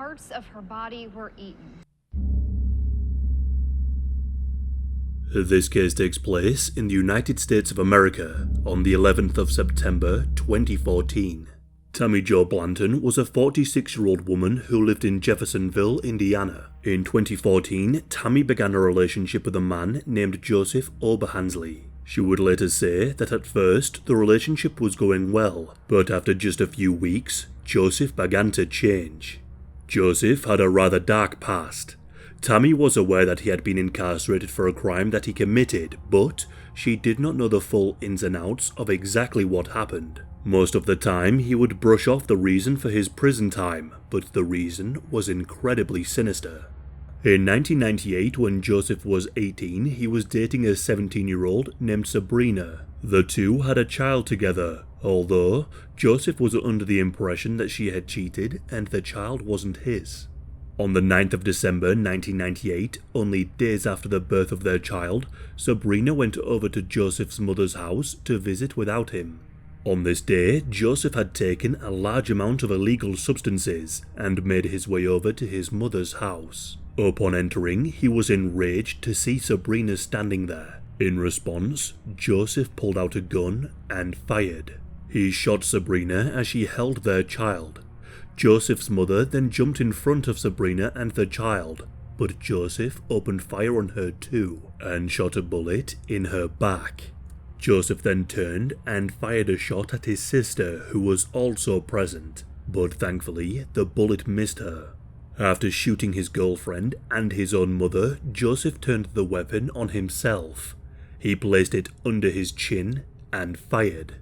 parts of her body were eaten. This case takes place in the United States of America on the 11th of September 2014. Tammy Jo Blanton was a 46-year-old woman who lived in Jeffersonville, Indiana. In 2014, Tammy began a relationship with a man named Joseph Oberhansley. She would later say that at first the relationship was going well, but after just a few weeks, Joseph began to change. Joseph had a rather dark past. Tammy was aware that he had been incarcerated for a crime that he committed, but she did not know the full ins and outs of exactly what happened. Most of the time, he would brush off the reason for his prison time, but the reason was incredibly sinister. In 1998, when Joseph was 18, he was dating a 17-year-old named Sabrina. The two had a child together, although Joseph was under the impression that she had cheated and the child wasn't his. On the 9th of December 1998, only days after the birth of their child, Sabrina went over to Joseph's mother's house to visit without him. On this day, Joseph had taken a large amount of illegal substances and made his way over to his mother's house. Upon entering, he was enraged to see Sabrina standing there. In response, Joseph pulled out a gun and fired. He shot Sabrina as she held their child. Joseph's mother then jumped in front of Sabrina and the child, but Joseph opened fire on her too and shot a bullet in her back. Joseph then turned and fired a shot at his sister, who was also present, but thankfully the bullet missed her. After shooting his girlfriend and his own mother, Joseph turned the weapon on himself. He placed it under his chin and fired.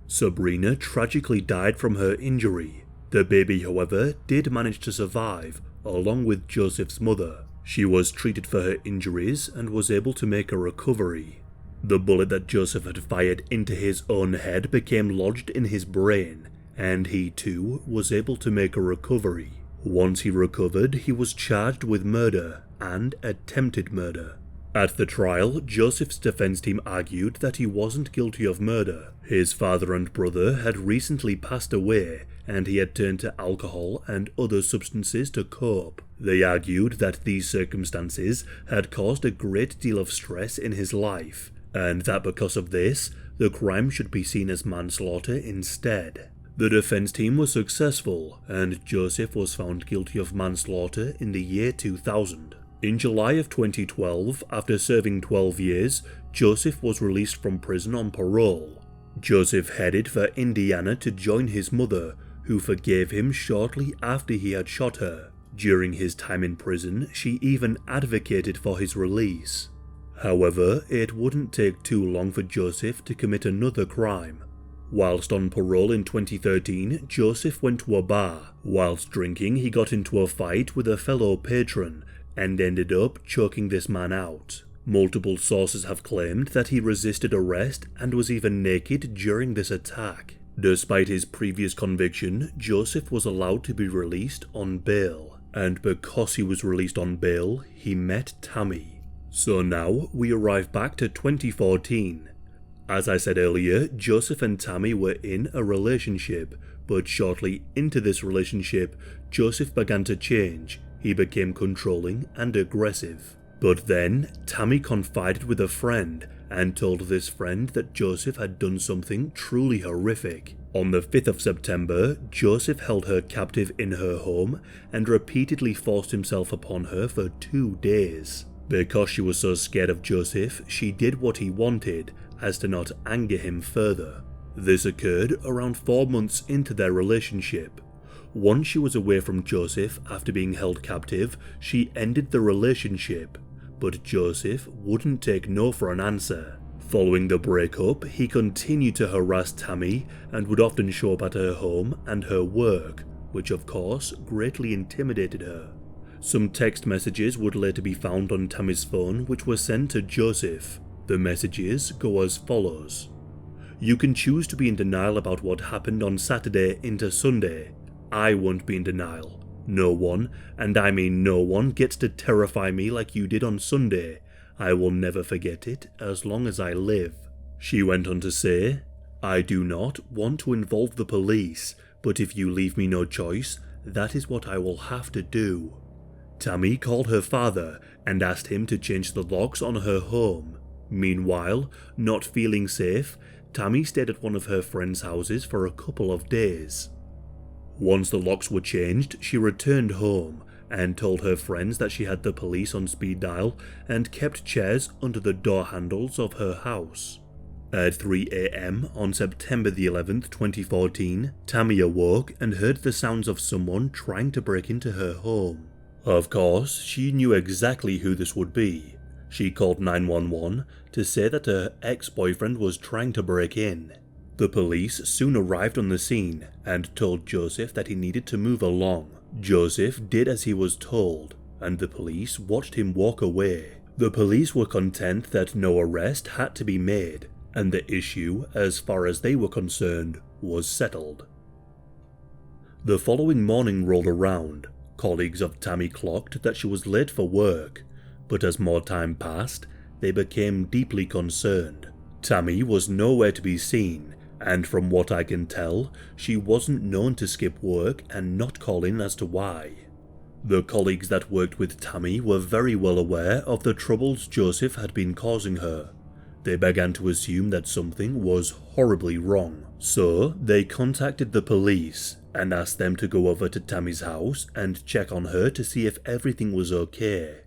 Sabrina tragically died from her injury. The baby, however, did manage to survive, along with Joseph's mother. She was treated for her injuries and was able to make a recovery. The bullet that Joseph had fired into his own head became lodged in his brain, and he too was able to make a recovery. Once he recovered, he was charged with murder and attempted murder. At the trial, Joseph's defense team argued that he wasn't guilty of murder. His father and brother had recently passed away, and he had turned to alcohol and other substances to cope. They argued that these circumstances had caused a great deal of stress in his life, and that because of this, the crime should be seen as manslaughter instead. The defense team was successful, and Joseph was found guilty of manslaughter in the year 2000. In July of 2012, after serving 12 years, Joseph was released from prison on parole. Joseph headed for Indiana to join his mother, who forgave him shortly after he had shot her. During his time in prison, she even advocated for his release. However, it wouldn't take too long for Joseph to commit another crime. Whilst on parole in 2013, Joseph went to a bar. Whilst drinking, he got into a fight with a fellow patron and ended up choking this man out. Multiple sources have claimed that he resisted arrest and was even naked during this attack. Despite his previous conviction, Joseph was allowed to be released on bail, and because he was released on bail, he met Tammy. So now we arrive back to 2014. As I said earlier, Joseph and Tammy were in a relationship, but shortly into this relationship, Joseph began to change. He became controlling and aggressive. But then, Tammy confided with a friend and told this friend that Joseph had done something truly horrific. On the 5th of September, Joseph held her captive in her home and repeatedly forced himself upon her for 2 days. Because she was so scared of Joseph, she did what he wanted, as to not anger him further. This occurred around 4 months into their relationship. Once she was away from Joseph after being held captive, she ended the relationship, but Joseph wouldn't take no for an answer. Following the breakup, he continued to harass Tammy and would often show up at her home and her work, which of course greatly intimidated her. Some text messages would later be found on Tammy's phone which were sent to Joseph. The messages go as follows. You can choose to be in denial about what happened on Saturday into Sunday. I won't be in denial. No one, and I mean no one, gets to terrify me like you did on Sunday. I will never forget it as long as I live. She went on to say, I do not want to involve the police, but if you leave me no choice, that is what I will have to do." Tammy called her father and asked him to change the locks on her home. Meanwhile, not feeling safe, Tammy stayed at one of her friends' houses for a couple of days. Once the locks were changed, she returned home and told her friends that she had the police on speed dial and kept chairs under the door handles of her house. At 3 a.m. on September the 11th, 2014, Tammy awoke and heard the sounds of someone trying to break into her home. Of course, she knew exactly who this would be. She called 911 to say that her ex-boyfriend was trying to break in. The police soon arrived on the scene and told Joseph that he needed to move along. Joseph did as he was told, and the police watched him walk away. The police were content that no arrest had to be made, and the issue, as far as they were concerned, was settled. The following morning rolled around. Colleagues of Tammy clocked that she was late for work, but as more time passed, they became deeply concerned. Tammy was nowhere to be seen, and from what I can tell, she wasn't known to skip work and not call in as to why. The colleagues that worked with Tammy were very well aware of the troubles Joseph had been causing her. They began to assume that something was horribly wrong, so they contacted the police and asked them to go over to Tammy's house and check on her to see if everything was okay.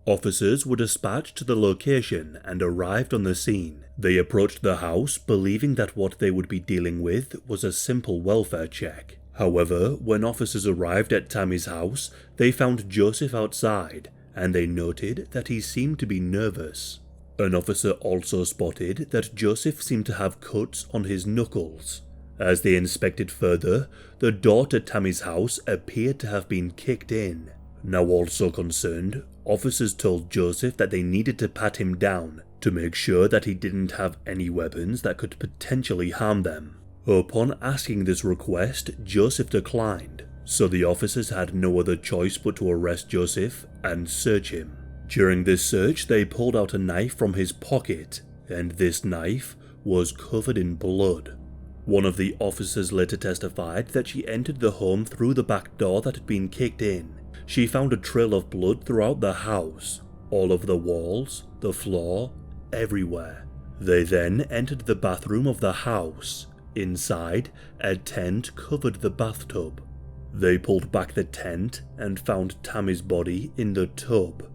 Officers were dispatched to the location and arrived on the scene. They approached the house believing that what they would be dealing with was a simple welfare check. However, when officers arrived at Tammy's house, they found Joseph outside and they noted that he seemed to be nervous. An officer also spotted that Joseph seemed to have cuts on his knuckles. As they inspected further, the door to Tammy's house appeared to have been kicked in. Now also concerned, officers told Joseph that they needed to pat him down to make sure that he didn't have any weapons that could potentially harm them. Upon asking this request, Joseph declined, so the officers had no other choice but to arrest Joseph and search him. During this search, they pulled out a knife from his pocket, and this knife was covered in blood. One of the officers later testified that she entered the home through the back door that had been kicked in. She found a trail of blood throughout the house, all over the walls, the floor, everywhere. They then entered the bathroom of the house. Inside, a tent covered the bathtub. They pulled back the tent and found Tammy's body in the tub.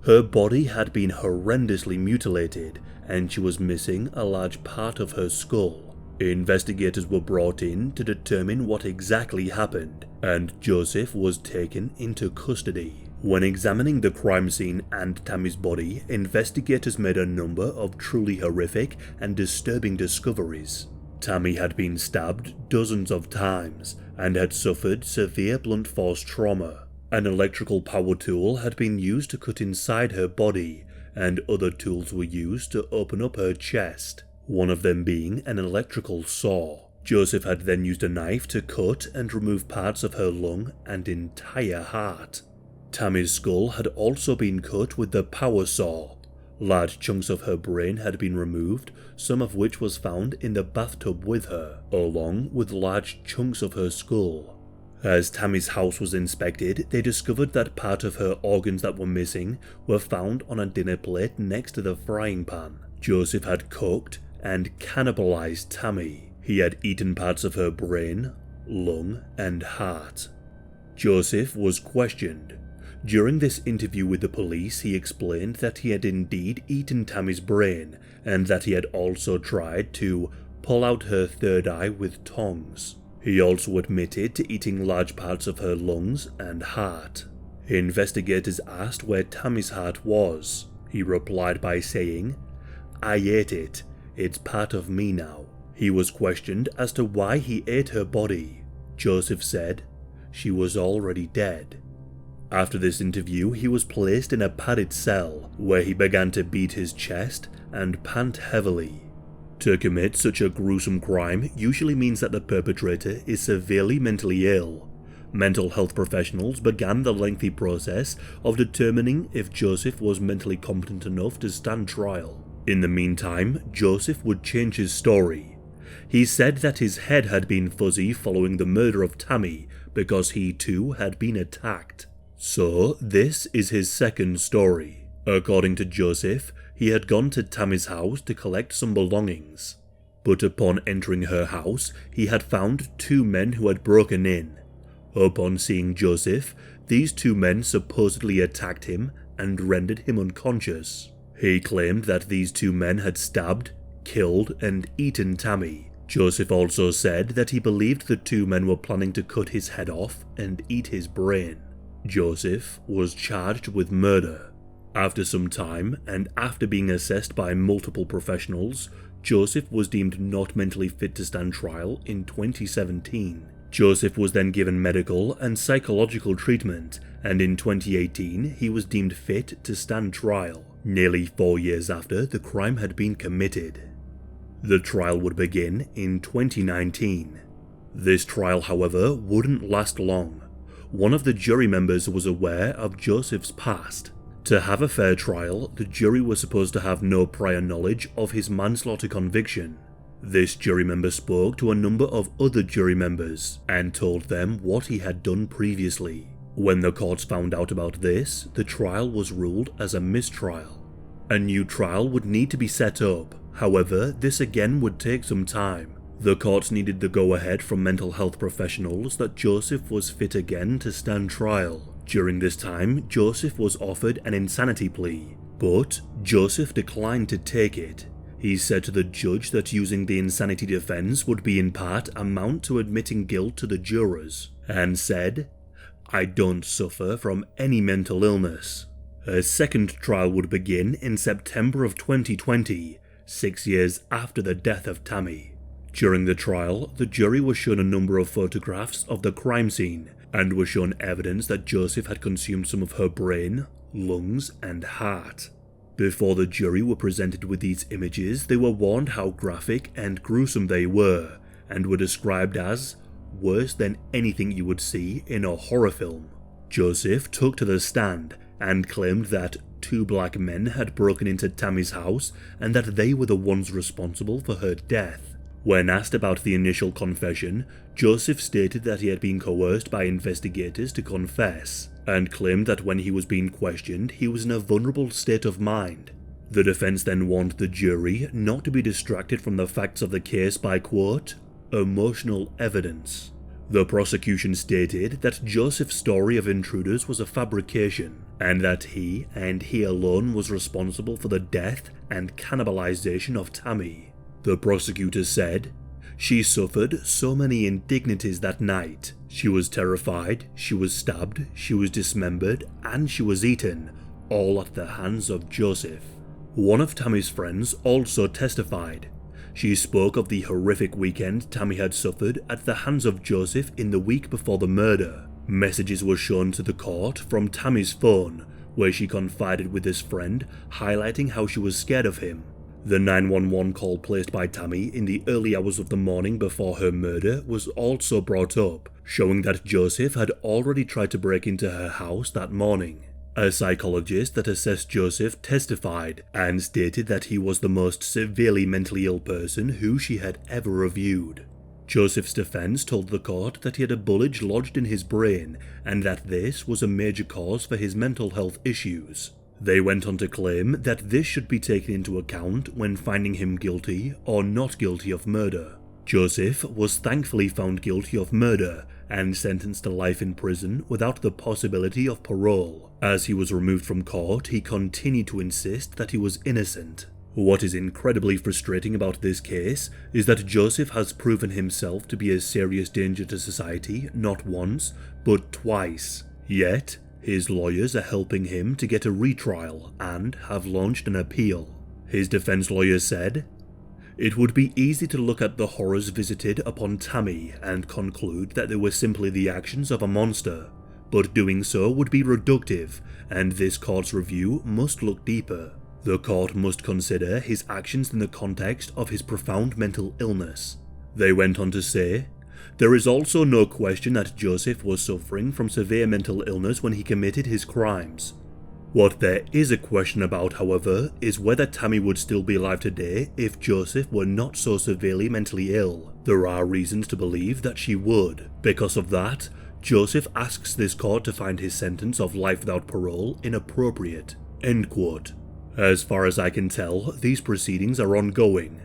Her body had been horrendously mutilated, and she was missing a large part of her skull. Investigators were brought in to determine what exactly happened, and Joseph was taken into custody. When examining the crime scene and Tammy's body, investigators made a number of truly horrific and disturbing discoveries. Tammy had been stabbed dozens of times and had suffered severe blunt force trauma. An electrical power tool had been used to cut inside her body, and other tools were used to open up her chest, one of them being an electrical saw. Joseph had then used a knife to cut and remove parts of her lung and entire heart. Tammy's skull had also been cut with the power saw. Large chunks of her brain had been removed, some of which was found in the bathtub with her, along with large chunks of her skull. As Tammy's house was inspected, they discovered that part of her organs that were missing were found on a dinner plate next to the frying pan. Joseph had cooked and cannibalized Tammy. He had eaten parts of her brain, lung, and heart. Joseph was questioned. During this interview with the police, he explained that he had indeed eaten Tammy's brain and that he had also tried to pull out her third eye with tongs. He also admitted to eating large parts of her lungs and heart. Investigators asked where Tammy's heart was. He replied by saying, "I ate it. It's part of me now." He was questioned as to why he ate her body. Joseph said, "She was already dead." After this interview, he was placed in a padded cell, where he began to beat his chest and pant heavily. To commit such a gruesome crime usually means that the perpetrator is severely mentally ill. Mental health professionals began the lengthy process of determining if Joseph was mentally competent enough to stand trial. In the meantime, Joseph would change his story. He said that his head had been fuzzy following the murder of Tammy, because he too had been attacked. So this is his second story. According to Joseph, he had gone to Tammy's house to collect some belongings. But upon entering her house, he had found two men who had broken in. Upon seeing Joseph, these two men supposedly attacked him and rendered him unconscious. He claimed that these two men had stabbed, killed, and eaten Tammy. Joseph also said that he believed the two men were planning to cut his head off and eat his brain. Joseph was charged with murder. After some time, and after being assessed by multiple professionals, Joseph was deemed not mentally fit to stand trial in 2017. Joseph was then given medical and psychological treatment, and in 2018 he was deemed fit to stand trial, nearly 4 years after the crime had been committed. The trial would begin in 2019. This trial, however, wouldn't last long. One of the jury members was aware of Joseph's past. To have a fair trial, the jury was supposed to have no prior knowledge of his manslaughter conviction. This jury member spoke to a number of other jury members and told them what he had done previously. When the courts found out about this, the trial was ruled as a mistrial. A new trial would need to be set up, however, this again would take some time. The courts needed the go-ahead from mental health professionals that Joseph was fit again to stand trial. During this time, Joseph was offered an insanity plea, but Joseph declined to take it. He said to the judge that using the insanity defense would be in part amount to admitting guilt to the jurors, and said, "I don't suffer from any mental illness." A second trial would begin in September of 2020, 6 years after the death of Tammy. During the trial, the jury was shown a number of photographs of the crime scene, and was shown evidence that Joseph had consumed some of her brain, lungs, and heart. Before the jury were presented with these images, they were warned how graphic and gruesome they were, and were described as worse than anything you would see in a horror film. Joseph took to the stand and claimed that 2 black men had broken into Tammy's house and that they were the ones responsible for her death. When asked about the initial confession, Joseph stated that he had been coerced by investigators to confess, and claimed that when he was being questioned, he was in a vulnerable state of mind. The defense then warned the jury not to be distracted from the facts of the case by, quote, emotional evidence. The prosecution stated that Joseph's story of intruders was a fabrication, and that he, and he alone, was responsible for the death and cannibalization of Tammy. The prosecutor said, "She suffered so many indignities that night. She was terrified, she was stabbed, she was dismembered, and she was eaten, all at the hands of Joseph." One of Tammy's friends also testified. She spoke of the horrific weekend Tammy had suffered at the hands of Joseph in the week before the murder. Messages were shown to the court from Tammy's phone, where she confided with this friend, highlighting how she was scared of him. The 911 call placed by Tammy in the early hours of the morning before her murder was also brought up, showing that Joseph had already tried to break into her house that morning. A psychologist that assessed Joseph testified and stated that he was the most severely mentally ill person who she had ever reviewed. Joseph's defense told the court that he had a bulge lodged in his brain and that this was a major cause for his mental health issues. They went on to claim that this should be taken into account when finding him guilty or not guilty of murder. Joseph was thankfully found guilty of murder and sentenced to life in prison without the possibility of parole. As he was removed from court, he continued to insist that he was innocent. What is incredibly frustrating about this case is that Joseph has proven himself to be a serious danger to society not once, but twice. Yet, his lawyers are helping him to get a retrial and have launched an appeal. His defense lawyer said, "It would be easy to look at the horrors visited upon Tammy and conclude that they were simply the actions of a monster, but doing so would be reductive, and this court's review must look deeper. The court must consider his actions in the context of his profound mental illness." They went on to say, "There is also no question that Joseph was suffering from severe mental illness when he committed his crimes. What there is a question about, however, is whether Tammy would still be alive today if Joseph were not so severely mentally ill. There are reasons to believe that she would. Because of that, Joseph asks this court to find his sentence of life without parole inappropriate. End quote. As far as I can tell, these proceedings are ongoing.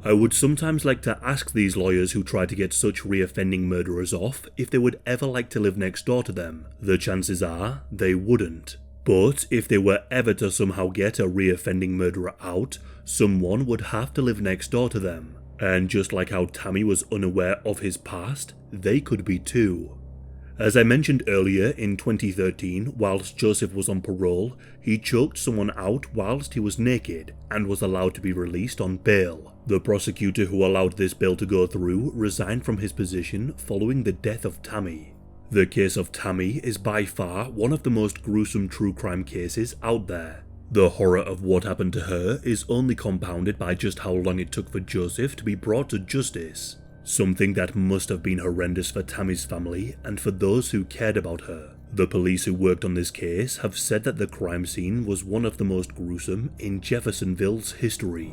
I would sometimes like to ask these lawyers who try to get such reoffending murderers off if they would ever like to live next door to them. The chances are they wouldn't. But if they were ever to somehow get a reoffending murderer out, someone would have to live next door to them. And just like how Tammy was unaware of his past, they could be too. As I mentioned earlier, in 2013, whilst Joseph was on parole, he choked someone out whilst he was naked and was allowed to be released on bail. The prosecutor who allowed this bail to go through resigned from his position following the death of Tammy. The case of Tammy is by far one of the most gruesome true crime cases out there. The horror of what happened to her is only compounded by just how long it took for Joseph to be brought to justice. Something that must have been horrendous for Tammy's family and for those who cared about her. The police who worked on this case have said that the crime scene was one of the most gruesome in Jeffersonville's history.